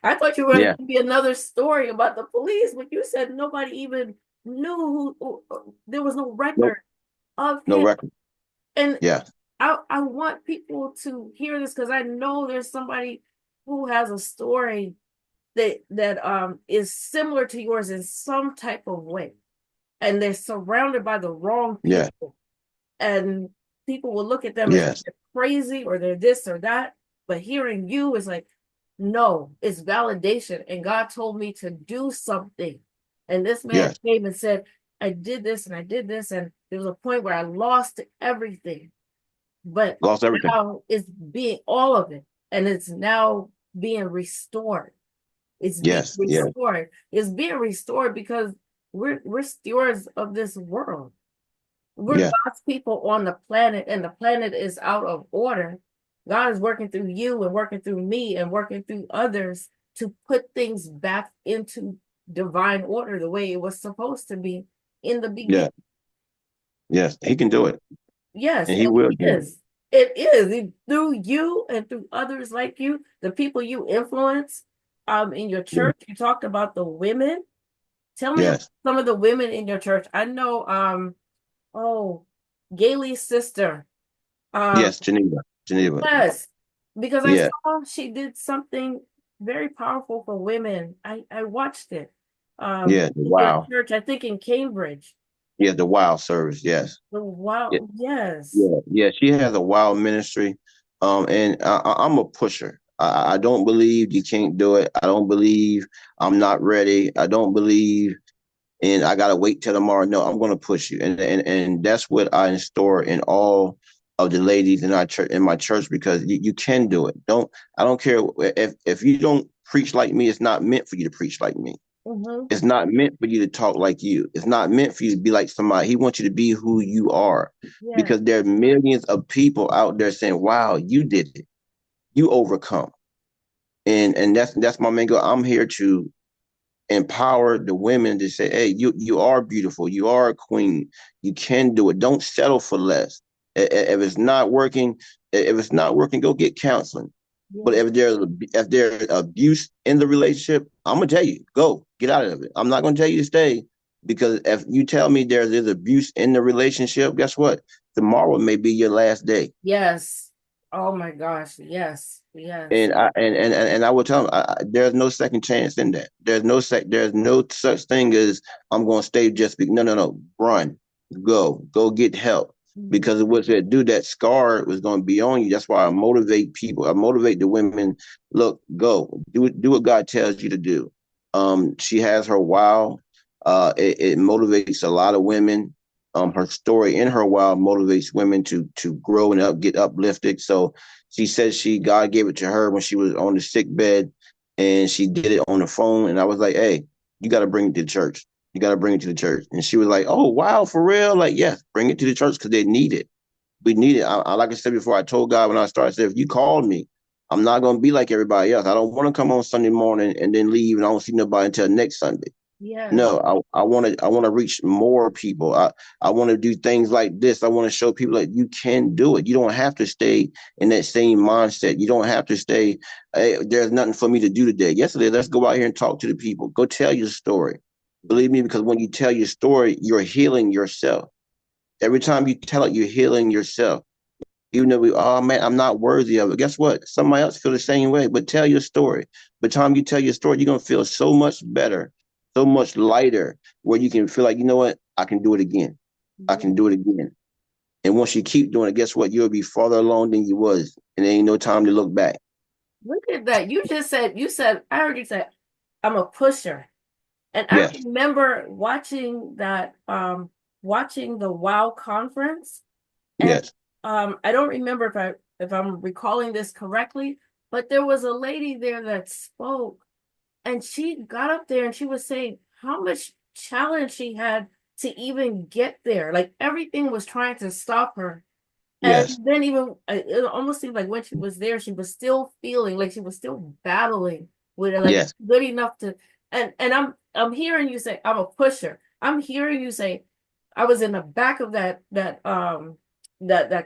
I thought you were going Yeah. to be another story about the police, but you said nobody even knew there was no Nope. record of No him. record. And Yeah. I want people to hear this because I know there's somebody who has a story that is similar to yours in some type of way, and they're surrounded by the wrong Yeah. people, and people will look at them as Yes. they're crazy or they're this or that. But hearing you is like, no, it's validation, and God told me to do something, and this man Yes. came and said, I did this and I did this, and there was a point where I lost everything, but Lost everything. now it's being all of it, and it's now being restored. It's being Yes. Yes. restored. It's being restored because we're stewards of this world. We're Yeah. God's people on the planet, and the planet is out of order. God is working through you and working through me and working through others to put things back into divine order the way it was supposed to be in the beginning. Yeah. Yes. He can do it, Yes, and and he will it do it. is. It is. Through you and through others like you, the people you influence in your Yeah. church. You talked about the women. Tell me about Yes. some of the women in your church. I know oh, Gailey's sister. Um Yes. Geneva. Geneva. yes, because I Yeah. saw she did something very powerful for women. I watched it. Yeah. In your Wow. church, I think in Cambridge. Yeah. The wild service. Yes. The Yeah. wow, yes. Yeah. Yeah. She has a wild ministry. And I'm a pusher. I don't believe you can't do it. I don't believe I'm not ready. I don't believe and I gotta wait till tomorrow. No, I'm gonna push you, and that's what I install in all of the ladies in our church, in my church, because you can do it. I don't care if you don't preach like me. It's not meant for you to preach like me. Mm-hmm. It's not meant for you to talk like you. It's not meant for you to be like somebody. He wants you to be who you are, Yeah. because there are millions of people out there saying, "Wow, you did it. You overcome." And that's my main goal. I'm here to empower the women to say, "Hey, you are beautiful. You are a queen. You can do it. Don't settle for less. If it's not working, go get counseling. But Yeah. if there's abuse in the relationship, I'm gonna tell you, go get out of it. I'm not gonna tell you to stay, because if you tell me there's abuse in the relationship, guess what? Tomorrow may be your last day. Yes. Oh my gosh. Yes. Yes. And I will tell them, there's no second chance in that. There's no such thing as I'm going to stay just no, no, no. Run, go get help, Mhm. because of what they do, that scar was going to be on you. That's why I motivate people. I motivate the women. Look, go do what God tells you to do. She has her wow. It motivates a lot of women. Her story in her wow motivates women to grow and get uplifted. So she said God gave it to her when she was on the sick bed, and she did it on the phone. And I was like, hey, you got to bring it to the church. You got to bring it to the church. And she was like, oh, wow, for real? Like, yes, bring it to the church because they need it. We need it. Like I said before, I told God when I started, I said, if you called me, I'm not going to be like everybody else. I don't want to come on Sunday morning and then leave and I don't see nobody until next Sunday. Yes. No, I want to reach more people. I want to do things like this. I want to show people that you can do it. You don't have to stay in that same mindset. You don't have to stay. Hey, there's nothing for me to do today. Yesterday, let's go out here and talk to the people. Go tell your story. Believe me, because when you tell your story, you're healing yourself. Every time you tell it, you're healing yourself. Even though oh man, I'm not worthy of it. Guess what? Somebody else feel the same way. But tell your story. By the time you tell your story, you're gonna feel so much better, so much lighter, where you can feel like, you know what, I can do it again. I can do it again. And once you keep doing it, guess what? You'll be farther along than you was, and there ain't no time to look back. Look at that. You said, I heard you say, I'm a pusher. And I Yes, remember watching the WOW conference. And yes, I don't remember if I'm recalling this correctly, but there was a lady there that spoke, and she got up there and she was saying how much challenge she had to even get there. Like everything was trying to stop her. And yes, then even it almost seemed like when she was there, she was still feeling like she was still battling with it, like yes, good enough to. And I'm hearing you say I'm a pusher. I'm hearing you say I was in the back of that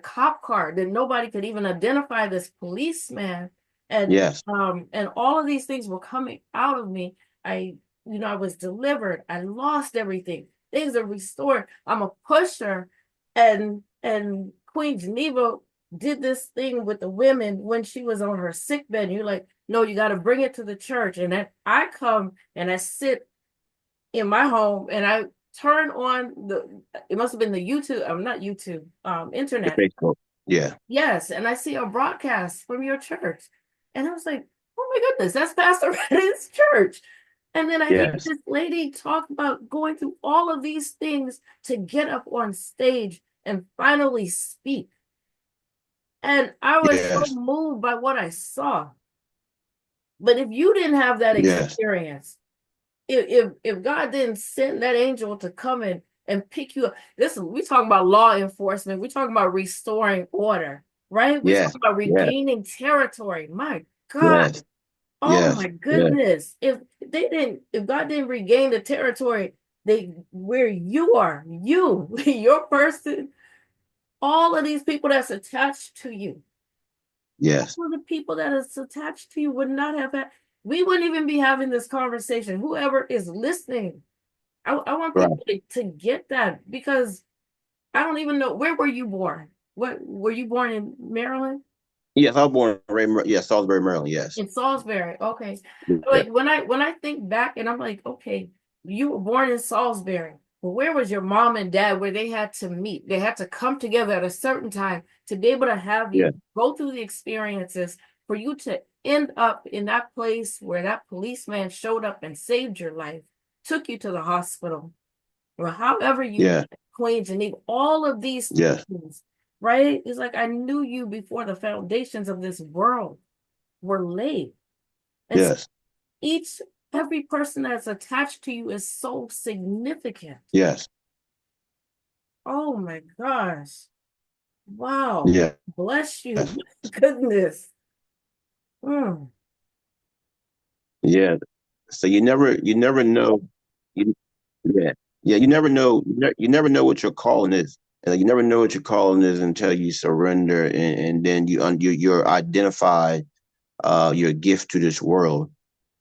cop car that nobody could even identify this policeman, yes, and all of these things were coming out of me. I I was delivered. I lost everything. Things are restored. I'm a pusher, and Queen Geneva did this thing with the women when she was on her sick bed. You're like, no, you got to bring it to the church. And then I come and I sit in my home and I turn on it must have been the YouTube, not YouTube, the internet. Facebook. Yeah, Yes, and I see a broadcast from your church. And I was like, oh my goodness, that's Pastor Redding's church. And then I hear yes, this lady talk about going through all of these things to get up on stage and finally speak. And I was so yes, moved by what I saw. But if you didn't have that yes, experience, if God didn't send that angel to come in and pick you up, listen, we talking about law enforcement, we talking about restoring order, right? We yes, talking about yes, regaining territory. My God, yes, oh yes, my yes, goodness! If God didn't regain the territory, they where you are, your person, all of these people that's attached to you, yes. all of the people that is attached to you would not have had. We wouldn't even be having this conversation. Whoever is listening, I want Right. people to get that, because I don't even know, where were you born? What were you born in Maryland? Yes, I was born in yes, Salisbury, Maryland. Yes. In Salisbury. Okay. Yeah. Like when I think back and I'm like, okay, you were born in Salisbury. But where was your mom and dad where they had to meet? They had to come together at a certain time to be able to have Yeah. you go through the experiences for you to end up in that place where that policeman showed up and saved your life, took you to the hospital, or however you Yeah. met Queen Geneva, all of these Yes. things, right? It's like I knew you before the foundations of this world were laid. And so Yes. each every person that's attached to you is so significant. Yes. Oh my gosh. Wow. Yes. Bless you. Goodness. Mm. Yeah. So you never know. You, yeah. Yeah. You never know. You never know what your calling is. And you never know what your calling is until you surrender, and then you're identified your gift to this world.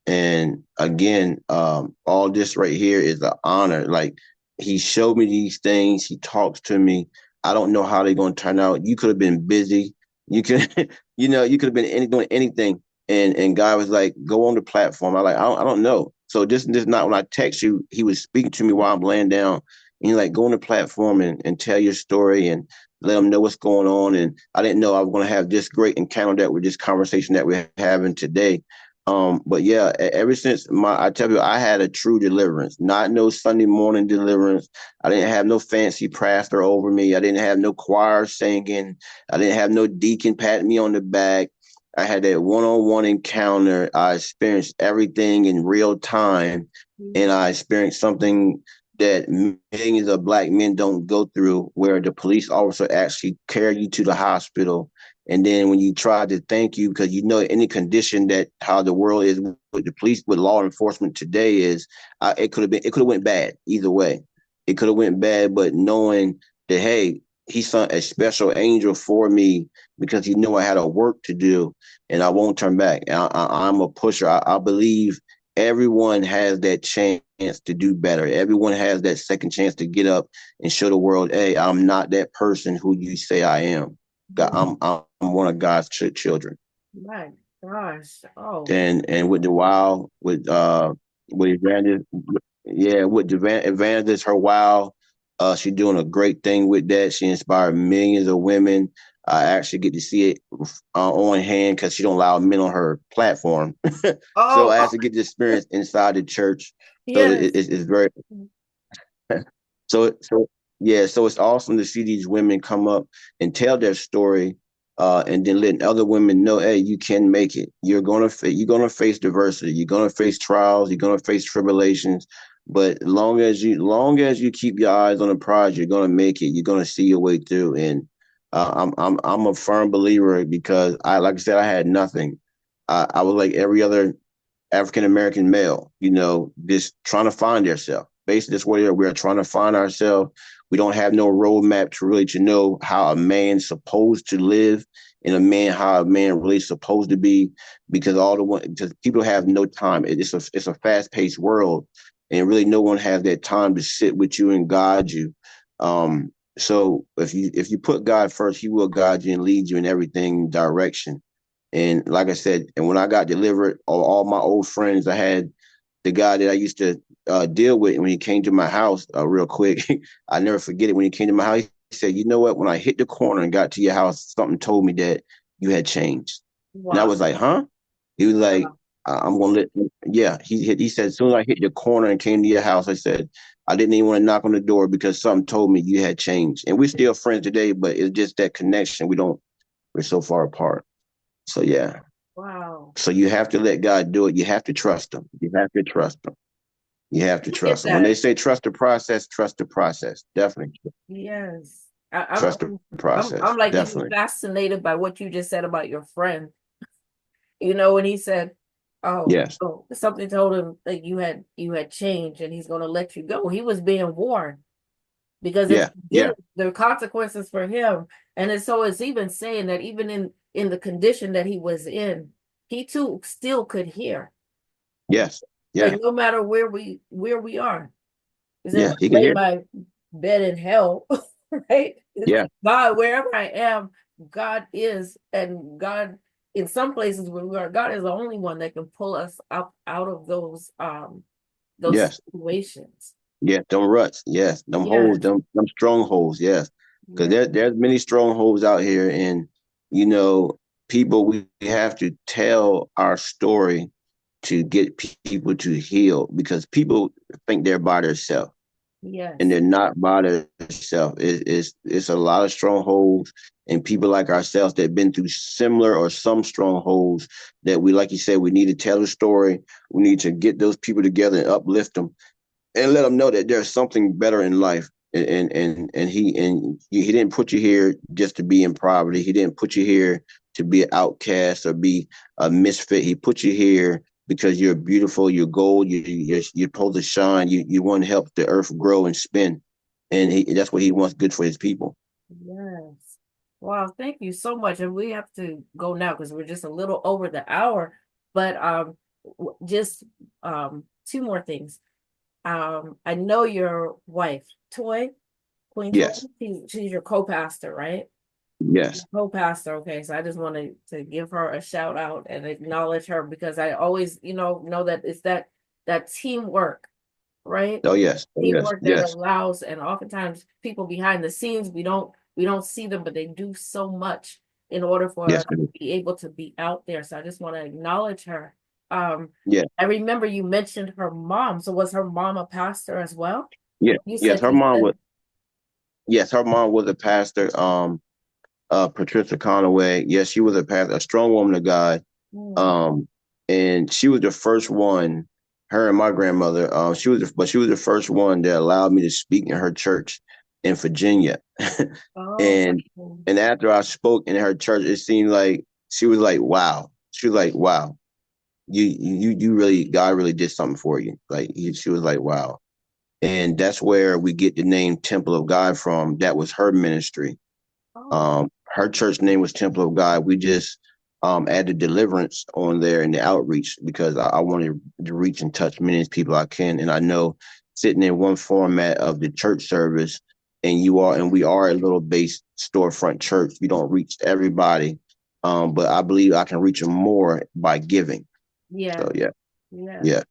And again, all this right here is an honor. Like, he showed me these things. He talks to me. I don't know how they're going to turn out. You could have been busy. You could you could have been doing anything. And God was like, go on the platform. I don't know. So this not when I text you, he was speaking to me while I'm laying down. And he's like, go on the platform and tell your story and let them know what's going on. And I didn't know I was going to have this great encounter that with this conversation that we're having today. But yeah, ever since I tell you, I had a true deliverance, not no Sunday morning deliverance. I didn't have no fancy pastor over me. I didn't have no choir singing. I didn't have no deacon patting me on the back. I had that one-on-one encounter. I experienced everything in real time, and I experienced something that millions of black men don't go through, where the police officer actually carry you to the hospital. And then when you try to thank you, because any condition that how the world is with the police, with law enforcement today is, it could have went bad either way. It could have went bad, but knowing that, hey, he sent a special angel for me because he knew I had a work to do, and I won't turn back. I'm a pusher. I believe everyone has that chance to do better. Everyone has that second chance to get up and show the world, hey, I'm not that person who you say I am. I'm one of God's children. My gosh. Oh, And with the wow, with Evangelist, yeah, with Evangelist, her wow, she's doing a great thing with that. She inspired millions of women. I actually get to see it on hand because she don't allow men on her platform. So oh, I oh, actually get the experience inside the church. So yes. it's very so yeah, so it's awesome to see these women come up and tell their story, and then letting other women know, hey, you can make it. You're gonna face diversity. You're gonna face trials. You're gonna face tribulations. But long as you keep your eyes on the prize, you're gonna make it. You're gonna see your way through. And I'm a firm believer because like I said, I had nothing. I was like every other African American male, just trying to find ourselves. Basically, this way we're trying to find ourselves. We don't have no roadmap to know how a man's supposed to live and how a man really supposed to be, because because people have no time. It's a fast paced world, and really no one has that time to sit with you and guide you. So if you put God first, He will guide you and lead you in everything direction. And like I said, and when I got delivered, all my old friends, I had the guy that I used to deal with when he came to my house, real quick. I never forget it. When he came to my house, he said, "You know what? When I hit the corner and got to your house, something told me that you had changed." And I Wow. was like, "Huh?" He was like, Wow. "I'm gonna let." Yeah, he said, as soon as I hit the corner and came to your house, I said, I didn't even want to knock on the door because something told me you had changed. And we're still friends today, but it's just that connection. We're so far apart. So yeah. Wow. So you have to let God do it. You have to trust Him. You have to trust Him. You have to Look at trust Him. When they that. say trust the process, trust the process. Definitely Yes. trust the process. I'm like even Definitely. fascinated by what you just said about your friend. When he said, "Oh, Yes. oh," something told him that you had changed, and he's going to let you go. He was being warned because if Yeah. he Yeah. didn't, there are consequences for him. And it's even saying that even in the condition that he was in, he too still could hear. Yes. Like Yeah. no matter where we are, he said, if Yeah. I He can lay hear. my bed in hell, right? It's Yeah. like God, wherever I am, God is, and God in some places where we are, God is the only one that can pull us up out of those Yes. situations. Yeah. Them ruts. Yes. Them holes. Yes, Them strongholds. Yes. Because yes, there's many strongholds out here, and you know, people we have to tell our story to get people to heal, because people think they're by themselves and yes, they're not by themselves. It's a lot of strongholds and people like ourselves that have been through similar or some strongholds that we, like you said, we need to tell the story. We need to get those people together and uplift them and let them know that there's something better in life. He didn't put you here just to be in poverty. He didn't put you here to be an outcast or be a misfit. He put you here because you're beautiful, you're gold, you're supposed to shine. You want to help the earth grow and spin, and that's what he wants good for his people. yes. Wow, thank you so much. And we have to go now because we're just a little over the hour. But just two more things. I know your wife, Queen Toy, Yes, she's your co-pastor, right? Yes. co-pastor. Okay, so I just wanted to give her a shout out and acknowledge her because I always, know that it's that teamwork, right? Oh, yes. Oh, yes. Teamwork that Yes. allows, and oftentimes people behind the scenes, we don't see them, but they do so much in order for Yes. us to be able to be out there. So I just want to acknowledge her. Um, Yes. I remember you mentioned her mom. So was her mom a pastor as well? Yes. You Yes. said she said, Her mom was a pastor. Patricia Conaway. Yes, she was a pastor, a strong woman of God. hmm, Um, and she was the first one. Her and my grandmother. She was the first one that allowed me to speak in her church in Virginia. oh, and and after I spoke in her church, it seemed like she was like, "Wow." She was like, "Wow, you really, God really did something for you." She was like, "Wow." And that's where we get the name Temple of God from. That was her ministry. oh, Her church name was Temple of God. We just added Deliverance on there in the outreach because I wanted to reach and touch many people I can. And I know sitting in one format of the church service, and we are a little base storefront church. We don't reach everybody, but I believe I can reach them more by giving. yeah, So yeah, yeah. yeah.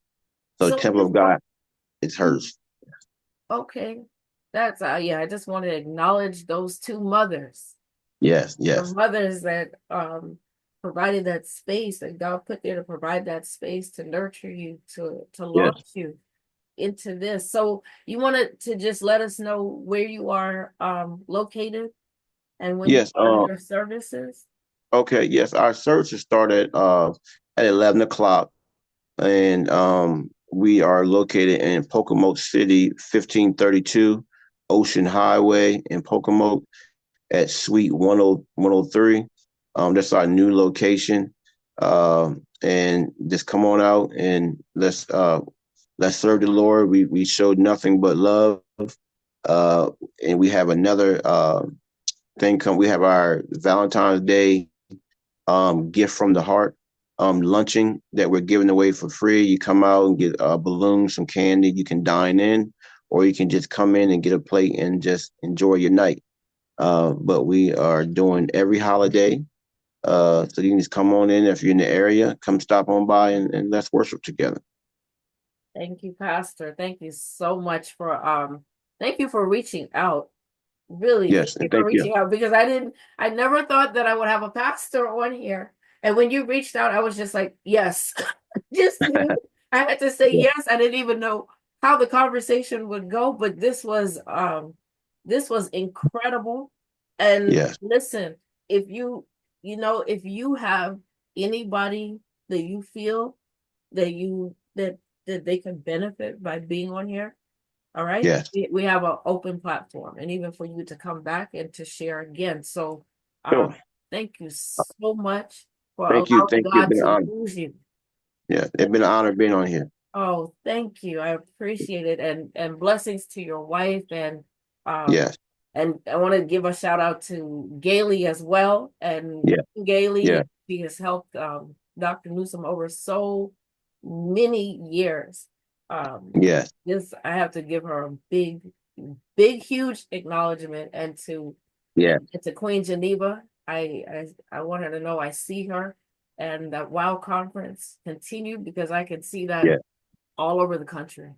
So So Temple of God is hers. okay, that's yeah. I just want to acknowledge those two mothers, Yes, the yes, mothers that provided that space that God put there to provide that space to nurture you, to yes, launch you into this. So you wanted to just let us know where you are located and when you yes. are your services. Okay, yes. Our services start at 11 o'clock, and we are located in Pocomoke City, 1532 Ocean Highway in Pocomoke at Suite 103. That's our new location. And just come on out and let's serve the Lord. We showed nothing but love. Uh, and we have another thing come. We have our Valentine's Day gift from the heart luncheon that we're giving away for free. You come out and get a balloon, some candy. You can dine in, or you can just come in and get a plate and just enjoy your night. But we are doing every holiday. So you can just come on in if you're in the area, come stop on by and let's worship together. Thank you, Pastor. Thank you so much for thank you for reaching out. Really, thank Yes, you and for thank you. reaching out because I never thought that I would have a pastor on here. And when you reached out, I was just like, yes, just knew I had to say Yeah. yes. I didn't even know how the conversation would go, but this was incredible. And Yes, listen, if if you have anybody that you feel that they can benefit by being on here, all right. yes. We have an open platform and even for you to come back and to share again. So Sure. thank you so much for Thank you. allowing Thank you. It's God been an to honor. use you. Yeah, it's been an honor being on here. Oh, thank you. I appreciate it. And blessings to your wife um Yes, and I want to give a shout out to Gailey as well. And yeah, Gailey, yeah, she has helped Dr. Newsom over so many years. yes, This I have to give her a big, huge acknowledgement yeah, and to Queen Geneva. I want her to know I see her and that WOW conference continue because I can see that yeah, all over the country,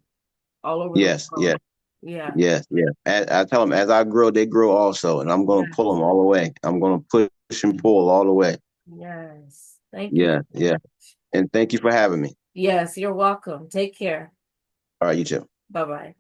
all over the yes, world. yes. Yeah. Yes, yes. I tell them as I grow, they grow also, and I'm going to pull Yes. them all the way. I'm going to push and pull all the way. Yes. Thank you Yeah, so yeah. much. And thank you for having me. Yes, you're welcome. Take care. All right, you too. Bye bye.